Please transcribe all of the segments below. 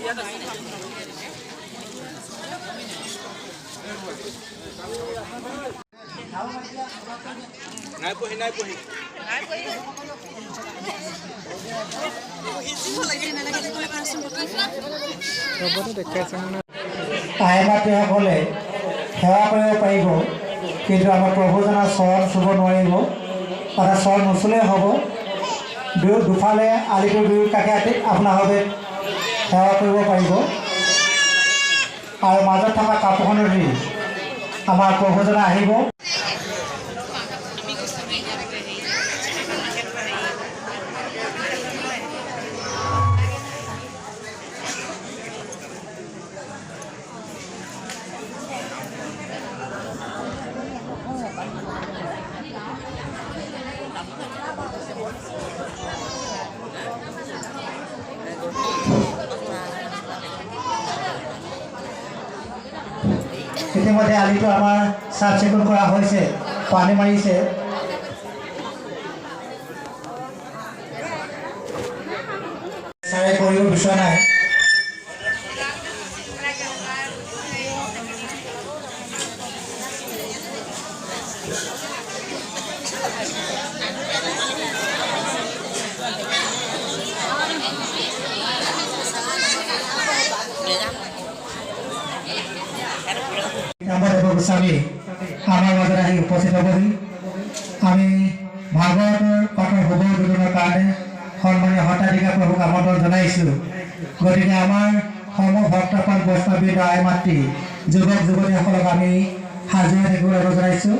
আইমাতৃসকলে সেৱা কৰিব পাৰিব, কিন্তু আমাৰ প্ৰভুজনাৰ চৰণ চুব নোৱাৰিব, অৰ্থাৎ চৰণ নুচুলেই হ'ব। দুফালে আলিটোৰ দুয়ো কাষে আপোনালোকে সেৱা কৰিব পাৰিব, আৰু মাজত থকা কাপোৰখন ধৰি আমাৰ প্ৰভুজনা আহিব। ইতিমধ্যে আলিটো আমাৰ চাফ চিকুণ কৰা হৈছে, পানী মাৰিছে। ছাৰে কৰিব বিচৰা নাই। গোস্বামী আমাৰ মাজত আহি উপস্থিত হ'বহি। আমি ভাগৱতৰ পাঠৰ শুভ উদ্বোধনৰ কাৰণে সন্মানীয় সত্ৰাধিকাৰ প্ৰভুক আমন্ত্ৰণ জনাইছোঁ। গতিকে আমাৰ সমভক্তপাল বৈষ্ণৱবৃন্দ আই মাতৃ যুৱক যুৱতীসকলক আমি সাজু হৈ থাকিবলৈ জনাইছোঁ।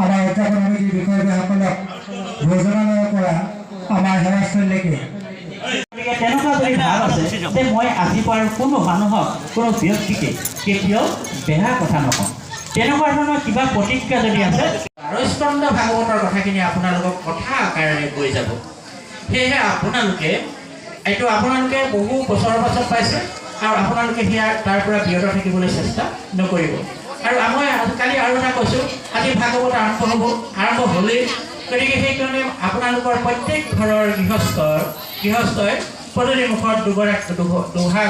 আমাৰ উদযাপন সমিতিৰ বিষয়ববীয়াসকলক ভোজনালয়ৰ পৰা আমাৰ সেৱাস্থলীলৈকে তেনেকুৱা যদি ভাৱ আছে যে মই আজি পৰা কোনো মানুহক কোনো ব্যক্তিকে কেতিয়াও বেয়া কথা নকওঁ, তেনেকুৱা ধৰণৰ কিবা প্ৰতিক্ৰিয়া যদি আছে, স্কন্দ ভাগৱতৰ কথাখিনি আপোনালোকক কথা আকাৰেৰে কৈ যাব। সেয়েহে আপোনালোকে বহু বছৰৰ পাছত পাইছে, আৰু আপোনালোকে তাৰ পৰা বিৰত থাকিবলৈ চেষ্টা নকৰিব। আৰু মই কালি আৰু এটা কৈছোঁ, আজি ভাগৱত আৰম্ভ হ'লেই, গতিকে সেইকাৰণে আপোনালোকৰ প্ৰত্যেক ঘৰৰ গৃহস্থই পদূলি মুখত দুভাগ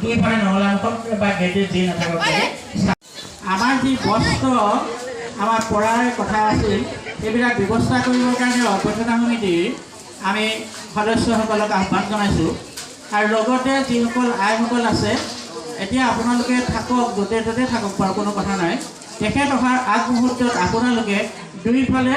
দুইফালে নঙলা মুখত বা গেটে যি নাথাকক লাগে আমাৰ যি বস্ত্ৰ আমাৰ পৰাৰ কথা আছিল, সেইবিলাক ব্যৱস্থা কৰিবৰ কাৰণে অভ্যৰ্থনা সমিতিৰ আমি সদস্যসকলক আহ্বান জনাইছোঁ। আৰু লগতে যিসকল আইসকল আছে, এতিয়া আপোনালোকে থাকক, য'তে ত'তে থাকক বাৰু, কোনো কথা নাই। তেখেত অহাৰ আগমুহূৰ্তত আপোনালোকে দুইফালে